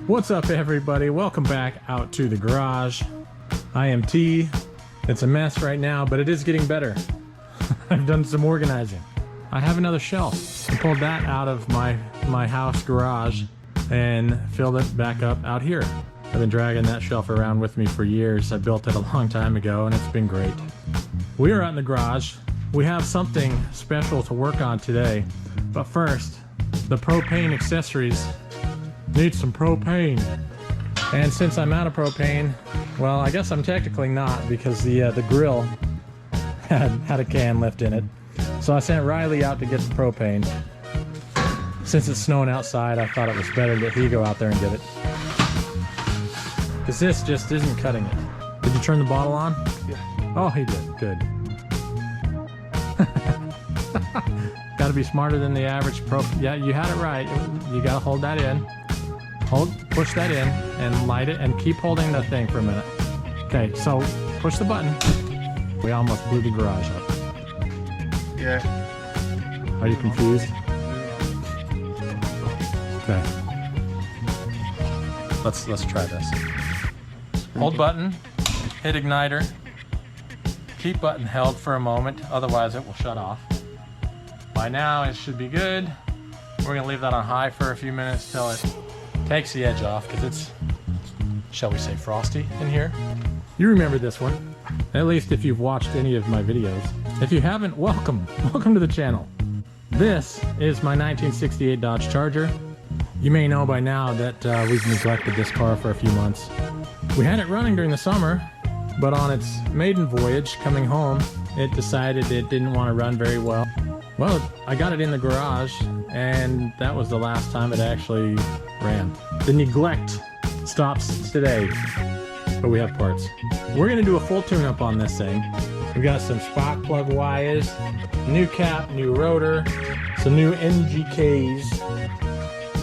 What's up, everybody? Welcome back out to the garage. I am T. It's a mess right now, but it is getting better. I've done some organizing. I have another shelf. I pulled that out of my house garage and filled it back up out here. I've been dragging that shelf around with me for years. I built it a long time ago and it's been great. We are out in the garage. We have something special to work on today, but first, the propane accessories need some propane. And since I'm out of propane, well, I guess I'm technically not, because the grill had a can left in it. So I sent Riley out to get the propane. Since it's snowing outside, I thought it was better that he go out there and get it. Because this just isn't cutting it. Did you turn the bottle on? Yeah. Oh, he did. Good. Gotta be smarter than the average pro. Yeah, you had it right. You gotta hold that in. Push that in and light it and keep holding the thing for a minute. Okay, so push the button. We almost blew the garage up. Yeah. Are you confused? Okay. Let's try this. Hold button, hit igniter. Keep button held for a moment, otherwise it will shut off. By now it should be good. We're gonna leave that on high for a few minutes till it takes the edge off, because it's, shall we say, frosty in here. You remember this one, at least if you've watched any of my videos. If you haven't, welcome to the channel. This is my 1968 Dodge Charger. You may know by now that we've neglected this car for a few months. We had it running during the summer, but on its maiden voyage coming home, it decided it didn't want to run very well. Well, I got it in the garage, and that was the last time it actually ran. The neglect stops today, but we have parts. We're gonna do a full tune-up on this thing. We got some spark plug wires, new cap, new rotor, some new NGKs.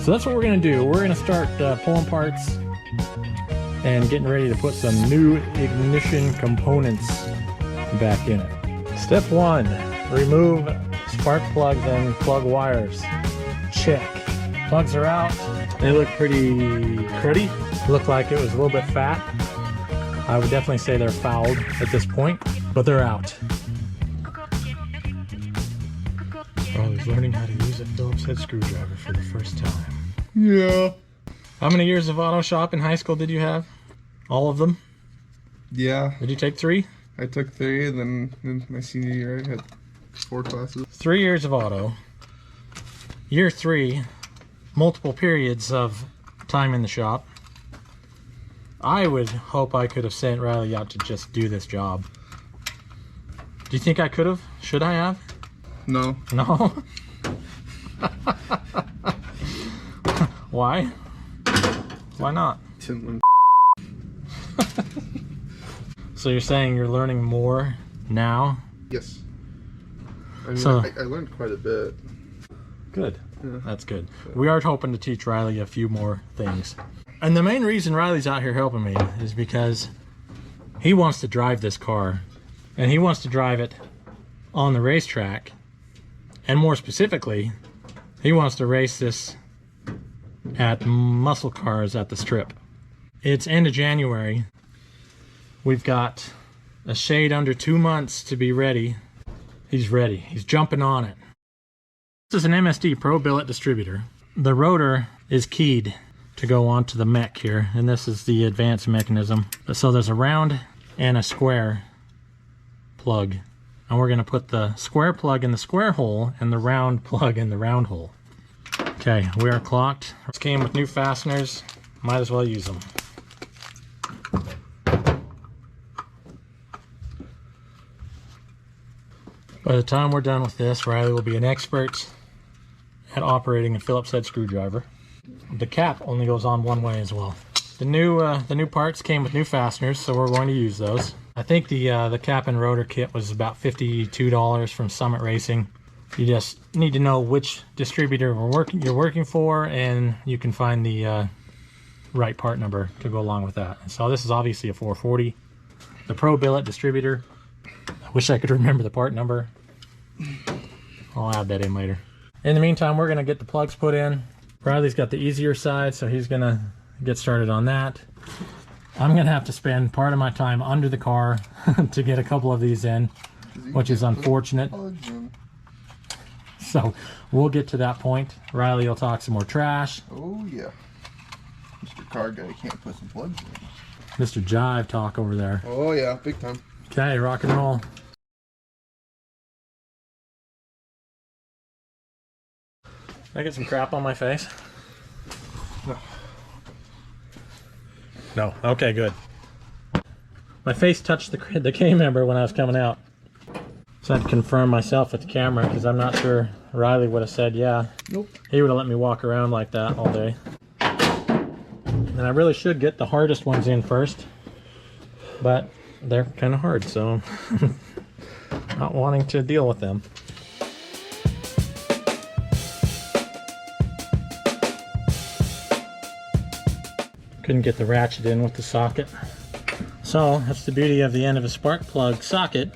So that's what we're gonna do. We're gonna start pulling parts and getting ready to put some new ignition components back in it. Step 1, remove spark plugs and plug wires. Check. Plugs are out. They look pretty cruddy. Look like it was a little bit fat. I would definitely say they're fouled at this point, but they're out. Oh, he's learning how to use a Phillips head screwdriver for the first time. Yeah. How many years of auto shop in high school did you have? All of them? Yeah. Did you take 3? I took 3, and then in my senior year I had 4 classes. 3 years of auto. Year 3, multiple periods of time in the shop. I would hope I could have sent Riley out to just do this job. Do you think I could have? Should I have? No. No? Why? Why not? So you're saying you're learning more now? Yes. I mean, So, I learned quite a bit. good. Yeah. That's good. We are hoping to teach Riley a few more things. And the main reason Riley's out here helping me is because he wants to drive this car. And he wants to drive it on the racetrack. And more specifically, he wants to race this at muscle cars at the strip. It's end of January. We've got a shade under 2 months to be ready. He's ready. He's jumping on it. This is an MSD Pro billet distributor. The rotor is keyed to go onto the mech here, and this is the advanced mechanism. So there's a round and a square plug, and we're going to put the square plug in the square hole and the round plug in the round hole. Okay, we are clocked. This came with new fasteners. Might as well use them. By the time we're done with this, Riley will be an expert at operating a Phillips head screwdriver. The cap only goes on one way as well. The new parts came with new fasteners, so we're going to use those. I think the cap and rotor kit was about $52 from Summit Racing. You just need to know which distributor you're working for, and you can find the right part number to go along with that. So this is obviously a 440. The Pro Billet distributor. I wish I could remember the part number. I'll add that in later. In the meantime, we're going to get the plugs put in. Riley's got the easier side, so he's going to get started on that. I'm gonna have to spend part of my time under the car to get a couple of these in, which is unfortunate. So we'll get to that point. Riley will talk some more trash. Oh yeah. Mr. Car Guy can't put some plugs in. Mr. Jive talk over there. Oh yeah, big time. Okay, rock and roll. Did I get some crap on my face? No. No. Okay, good. My face touched the K-member when I was coming out. So I had to confirm myself with the camera because I'm not sure Riley would have said yeah. Nope. He would have let me walk around like that all day. And I really should get the hardest ones in first, but they're kind of hard, so not wanting to deal with them. Couldn't get the ratchet in with the socket. So that's the beauty of the end of a spark plug socket.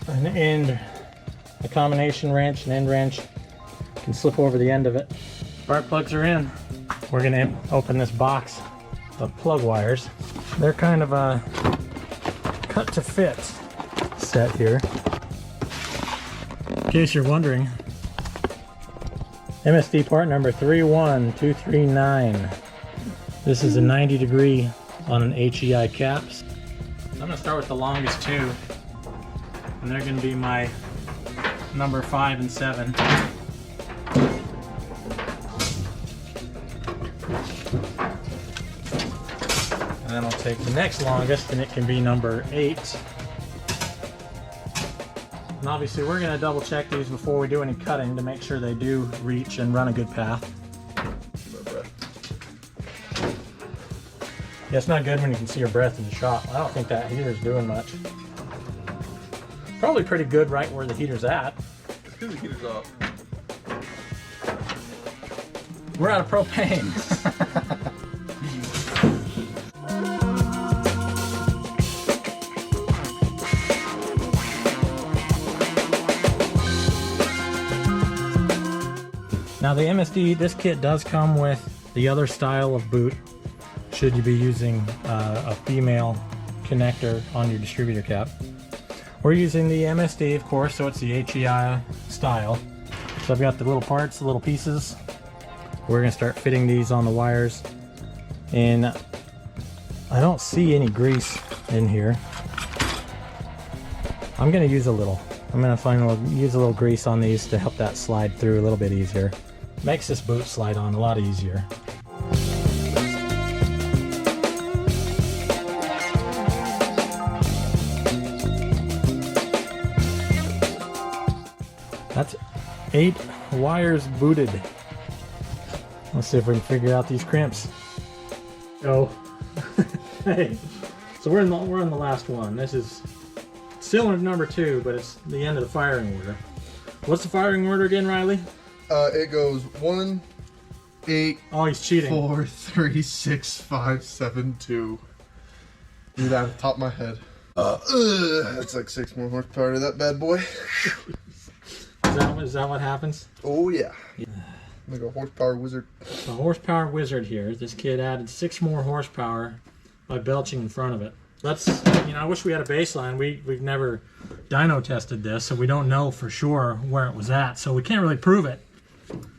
An end, a combination wrench, an end wrench can slip over the end of it. Spark plugs are in. We're gonna open this box of plug wires. They're kind of a cut to fit set here. In case you're wondering, MSD part number 31239. This is a 90-degree on an HEI caps. I'm gonna start with the longest two, and they're gonna be my number 5 and 7. And then I'll take the next longest, and it can be number 8. And obviously we're going to double check these before we do any cutting to make sure they do reach and run a good path. Yeah, it's not good when you can see your breath in the shop. I don't think that heater's doing much. Probably pretty good right where the heater's at. It's because the heater's off. We're out of propane. Now the MSD, this kit does come with the other style of boot, should you be using a female connector on your distributor cap. We're using the MSD, of course, so it's the HEI style. So I've got the little parts, the little pieces. We're gonna start fitting these on the wires. And I don't see any grease in here. I'm gonna use a little. I'm gonna use a little grease on these to help that slide through a little bit easier. Makes this boot slide on a lot easier. That's 8 wires booted. Let's see if we can figure out these crimps. Oh, hey. So we're in the last one. This is cylinder number 2, but it's the end of the firing order. What's the firing order again, Riley? It goes 1, 8. Oh, he's cheating. 4, 3, 6, 5, 7, 2. Do that off the top of my head. That's like 6 more horsepower to that bad boy. Is that what happens? Oh yeah. Like a horsepower wizard. A horsepower wizard here. This kid added 6 more horsepower by belching in front of it. Let's, I wish we had a baseline. We've never dyno tested this, so we don't know for sure where it was at. So we can't really prove it.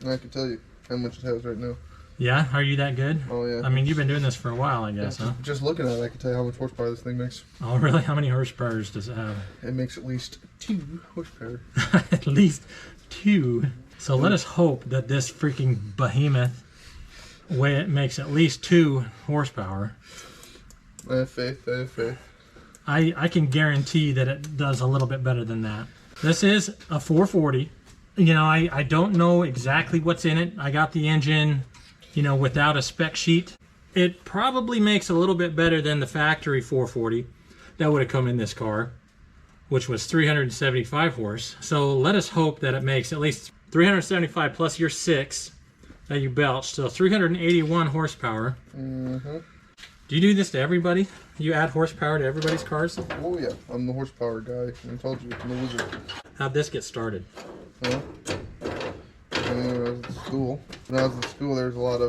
I can tell you how much it has right now. Yeah? Are you that good? Oh yeah. I mean, you've been doing this for a while, I guess, huh? Just looking at it, I can tell you how much horsepower this thing makes. Oh, really? How many horsepower does it have? It makes at least 2 horsepower. At least 2. So let us hope that this freaking behemoth makes at least 2 horsepower. I have faith. I have faith. I can guarantee that it does a little bit better than that. This is a 440. I don't know exactly what's in it. I got the engine, without a spec sheet. It probably makes a little bit better than the factory 440 that would have come in this car, which was 375 horse. So let us hope that it makes at least 375 plus your 6 that you belched. So 381 horsepower. Mm-hmm. Do you do this to everybody? You add horsepower to everybody's cars? Oh yeah, I'm the horsepower guy. I told you, I'm the wizard. How'd this get started? Huh? when I was at school. When I was in school, there was a lot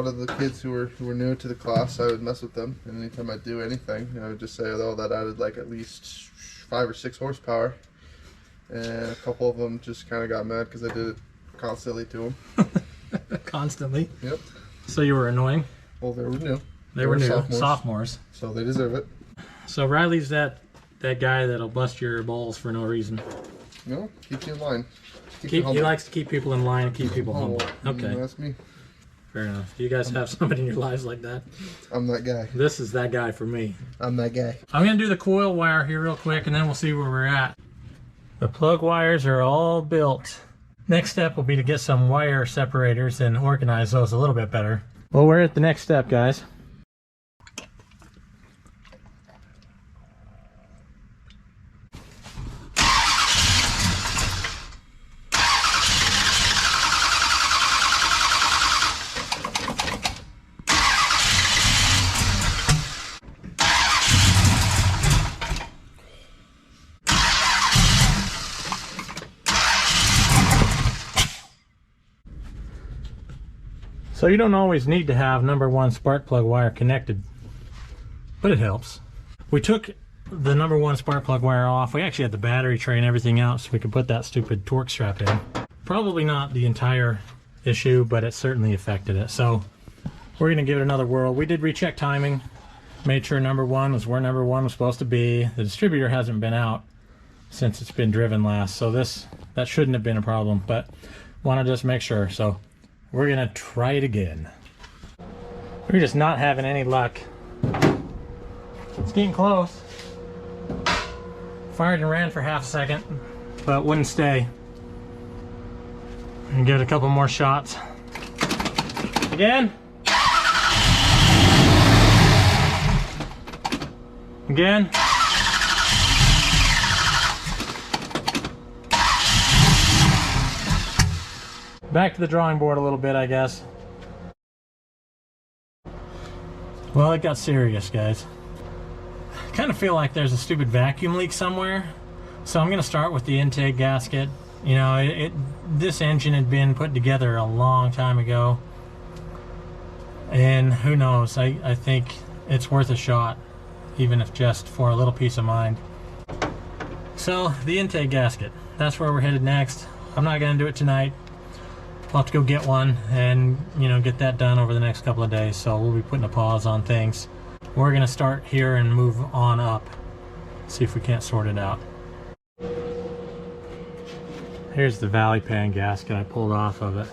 of the kids who were new to the class. I would mess with them, and anytime I do anything, I would just say, "Oh, that added like at least 5 or 6 horsepower." And a couple of them just kind of got mad because I did it constantly to them. Constantly? Yep. So you were annoying? Well, they were new. They were new. Sophomores. So they deserve it. So Riley's that guy that'll bust your balls for no reason. No, keeps you in line. He likes to keep people in line and keep people humble. Okay. That's me. Fair enough. Do you guys have somebody in your lives like that? I'm that guy. This is that guy for me. I'm that guy. I'm going to do the coil wire here real quick, and then we'll see where we're at. The plug wires are all built. Next step will be to get some wire separators and organize those a little bit better. Well, we're at the next step, guys. So you don't always need to have #1 spark plug wire connected, but it helps. We took the #1 spark plug wire off. We actually had the battery tray and everything out so we could put that stupid torque strap in. Probably not the entire issue, but it certainly affected it. So we're gonna give it another whirl. We did recheck timing, made sure #1 was where #1 was supposed to be. The distributor hasn't been out since it's been driven last, so that shouldn't have been a problem, but want to just make sure. So we're gonna try it again. We're just not having any luck. It's getting close. Fired and ran for half a second, but wouldn't stay. And give it a couple more shots. Again. Again. Back to the drawing board a little bit, I guess. Well, it got serious, guys. I kind of feel like there's a stupid vacuum leak somewhere. So I'm gonna start with the intake gasket. You know, this engine had been put together a long time ago. And who knows, I think it's worth a shot, even if just for a little peace of mind. So, the intake gasket, that's where we're headed next. I'm not gonna do it tonight. I'll have to go get one and, you know, get that done over the next couple of days. So we'll be putting a pause on things. We're gonna start here and move on up. See if we can't sort it out. Here's the valley pan gasket I pulled off of it.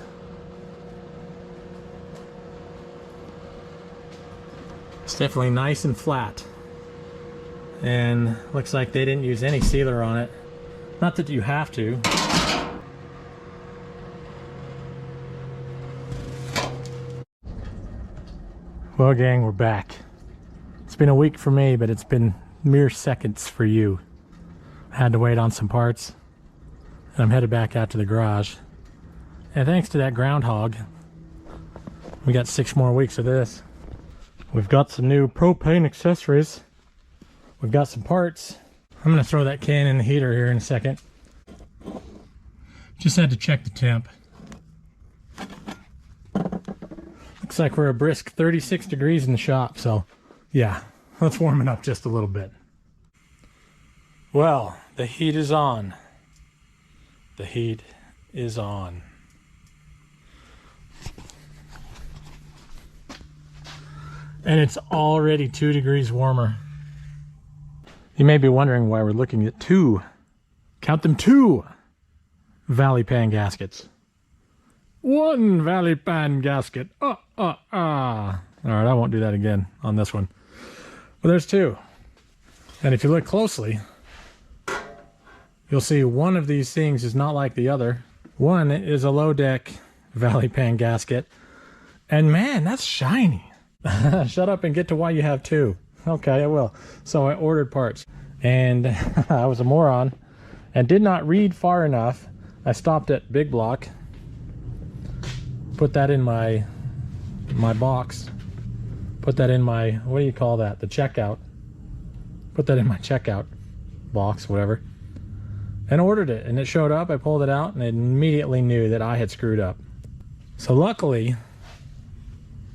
It's definitely nice and flat. And looks like they didn't use any sealer on it. Not that you have to. Well, gang, we're back. It's been a week for me, but it's been mere seconds for you. I had to wait on some parts, and I'm headed back out to the garage. And thanks to that groundhog, we got 6 more weeks of this. We've got some new propane accessories. We've got some parts. I'm gonna throw that can in the heater here in a second. Just had to check the temp. Looks like we're a brisk 36 degrees in the shop, so yeah, let's warm it up just a little bit. Well, the heat is on. The heat is on. And it's already 2 degrees warmer. You may be wondering why we're looking at 2, count them, 2 valley pan gaskets. 1 valley pan gasket. Alright, I won't do that again on this one. But there's 2. And if you look closely, you'll see one of these things is not like the other. One is a low deck valley pan gasket. And man, that's shiny. Shut up and get to why you have 2. Okay, I will. So I ordered parts. And I was a moron and did not read far enough. I stopped at Big Block. Put that in my box. Put that in my, what do you call that? The checkout. Put that in my checkout box, whatever. and ordered it, and it showed up. I pulled it out and it immediately knew that I had screwed up. So luckily,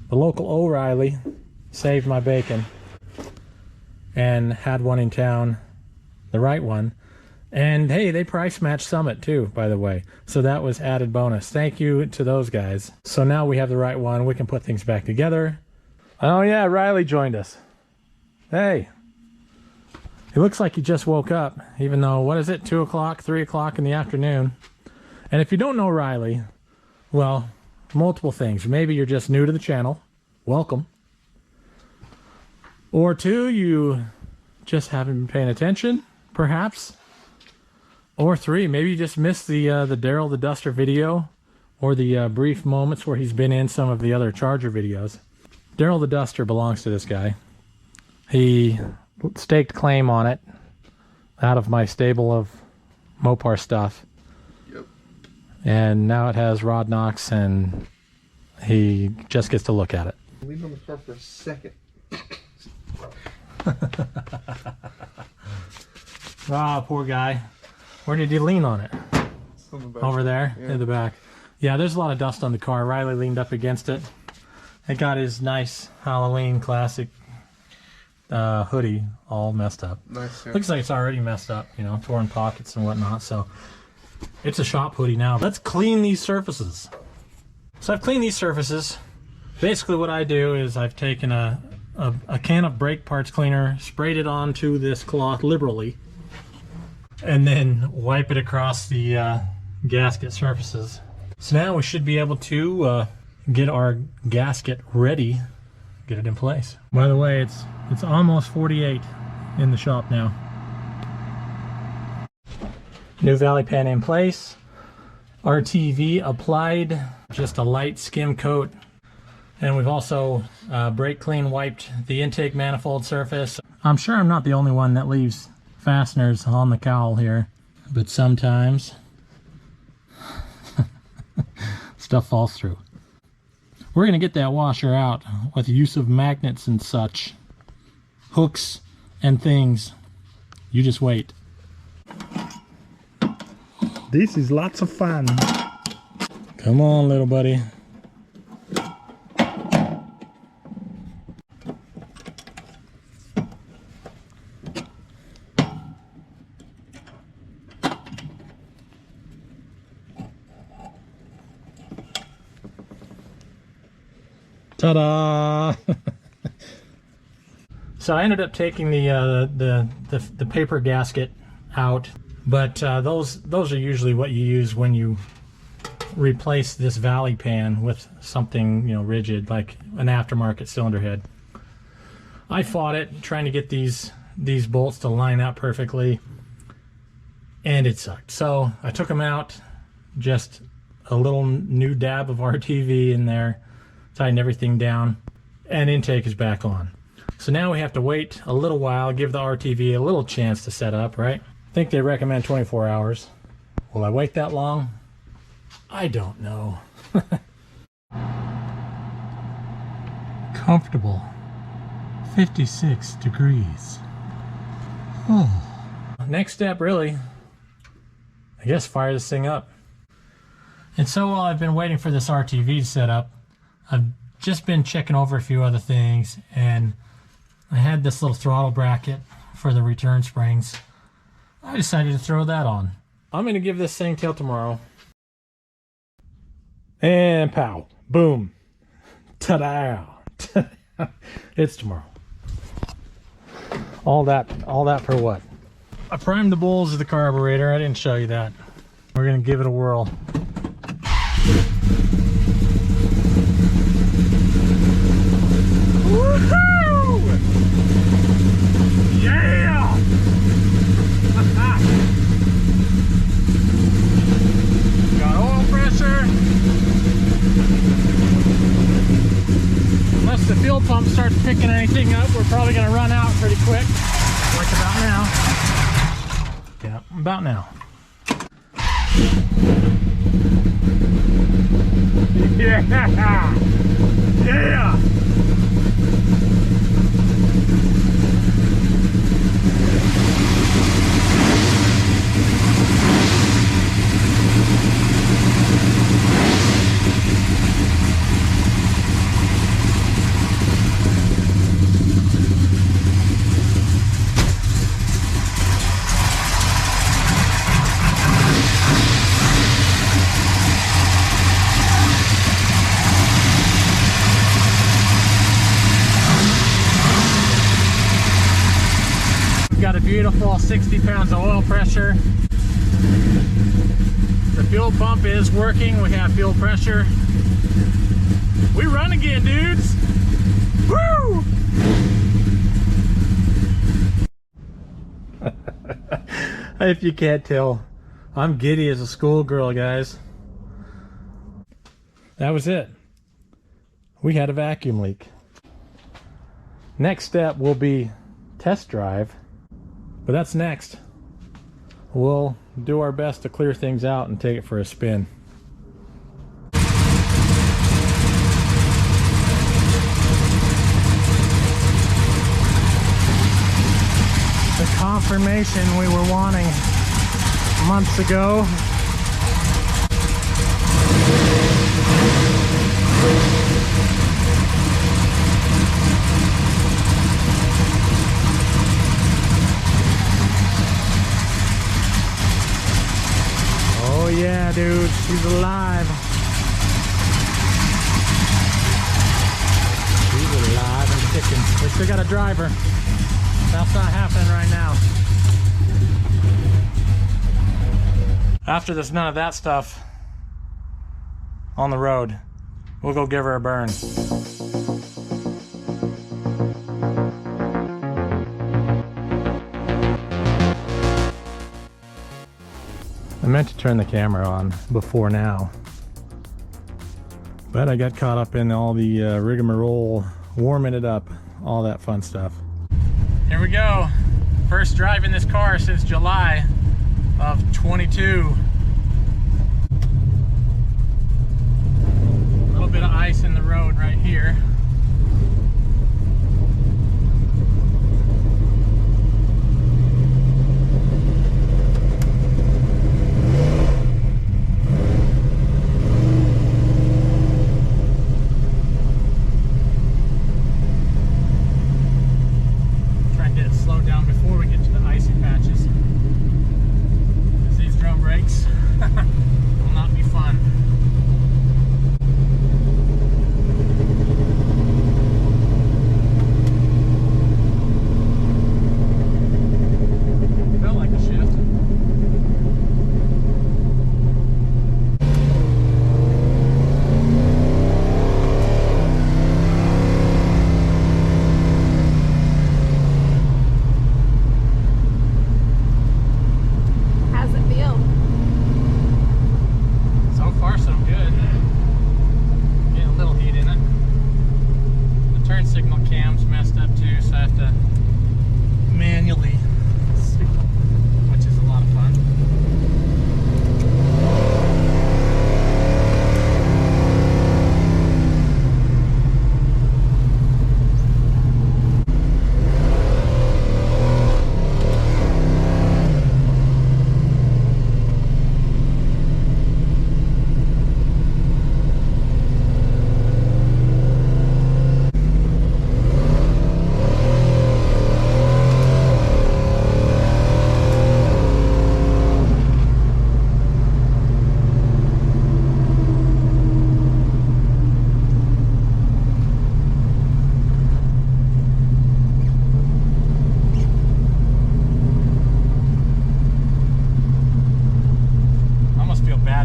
the local O'Reilly saved my bacon and had one in town, the right one. And hey, they price matched Summit too, by the way. So that was added bonus. Thank you to those guys. So now we have the right one. We can put things back together. Oh yeah, Riley joined us. Hey. He looks like he just woke up, even though, what is it, 2 o'clock, 3 o'clock in the afternoon. And if you don't know Riley, well, multiple things. Maybe you're just new to the channel. Welcome. Or two, you just haven't been paying attention, perhaps. Or three, maybe you just missed the Daryl the Duster video, or the brief moments where he's been in some of the other Charger videos. Daryl the Duster belongs to this guy. He staked claim on it out of my stable of Mopar stuff. Yep. And now it has rod knocks, and he just gets to look at it. Lean on the car for a second. Ah, poor guy. Where did you lean on it? Over there, in the back. Yeah, there's a lot of dust on the car. Riley leaned up against it. It got his nice Halloween classic hoodie all messed up. Nice. Yeah. Looks like it's already messed up, you know, torn pockets and whatnot. So it's a shop hoodie now. Let's clean these surfaces. So I've cleaned these surfaces. Basically what I do is I've taken a can of brake parts cleaner, sprayed it onto this cloth liberally, and then wipe it across the gasket surfaces. So now we should be able to get our gasket ready, get it in place. By the way, it's almost 48 in the shop now. New valley pan in place, RTV applied, just a light skim coat, and we've also brake clean wiped the intake manifold surface. I'm sure I'm not the only one that leaves fasteners on the cowl here, but sometimes stuff falls through. We're gonna get that washer out with the use of magnets and such, hooks and things. You just wait. This is lots of fun. Come on, little buddy. Ta-da! So I ended up taking the paper gasket out, but those are usually what you use when you replace this valley pan with something, you know, rigid, like an aftermarket cylinder head. I fought it trying to get these bolts to line up perfectly, and it sucked. So I took them out, just a little new dab of RTV in there, tighten everything down, and intake is back on. So now we have to wait a little while, give the RTV a little chance to set up, right? I think they recommend 24 hours. Will I wait that long? I don't know. Comfortable. 56 degrees. Oh. Next step, really, I guess fire this thing up. And so while I've been waiting for this RTV to set up, I've just been checking over a few other things, and I had this little throttle bracket for the return springs. I decided to throw that on. I'm going to give this thing till tomorrow. And pow. Boom. Ta-da. It's tomorrow. All that for what? I primed the bowls of the carburetor. I didn't show you that. We're going to give it a whirl. Woohoo! Yeah! Got oil pressure. Unless the fuel pump starts picking anything up, we're probably going to run out pretty quick. Like about now. Yeah, about now. Yeah! Yeah! got a beautiful 60 pounds of oil pressure. The fuel pump is working. We have fuel pressure. We run again, dudes. Woo! If you can't tell, I'm giddy as a schoolgirl, guys. That was it. We had a vacuum leak. Next step will be test drive, but that's next. We'll do our best to clear things out and take it for a spin. The confirmation we were wanting months ago. Oh yeah, dude, she's alive. She's alive and kicking. We still got a driver. That's not happening right now. After there's none of that stuff on the road, we'll go give her a burn. I meant to turn the camera on before now, but I got caught up in all the rigmarole, warming it up, all that fun stuff. Here we go. First drive in this car since July of 22. A little bit of ice in the road right here.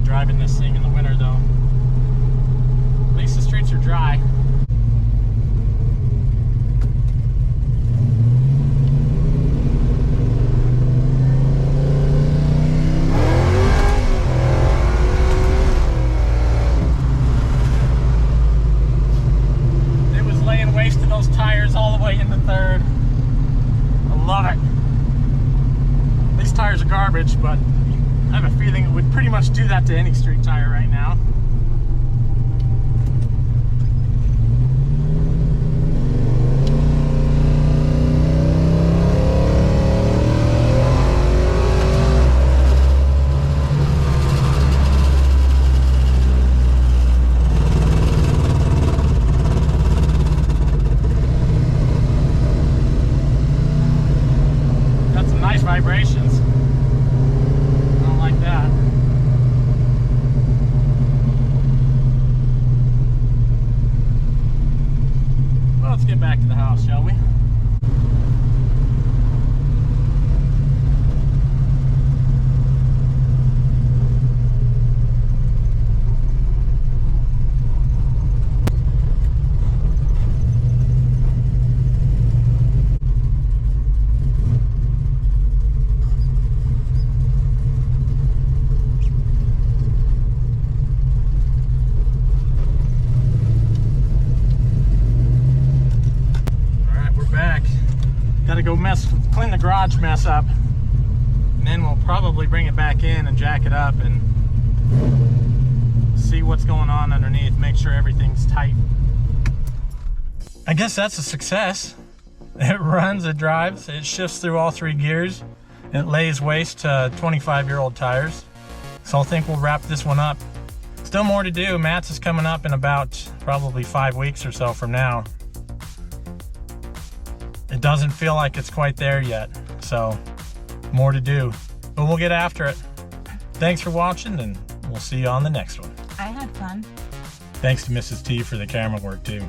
Driving this thing in the winter though. At least the streets are dry. It was laying waste to those tires all the way into third. I love it. These tires are garbage, but I have a feeling it would pretty much do that to any street tire right now. Got some nice vibrations. That. Well, let's get back to the house, shall we? to go clean the garage mess up, and then we'll probably bring it back in and jack it up and see what's going on underneath, make sure everything's tight. I guess that's a success. It runs, it drives, it shifts through all 3 gears, and it lays waste to 25-year-old tires. So I think we'll wrap this one up. Still more to do. Matt's is coming up in about probably 5 weeks or so from now. It doesn't feel like it's quite there yet, so more to do, but we'll get after it. Thanks for watching, and we'll see you on the next one. I had fun. Thanks to Mrs. T for the camera work too.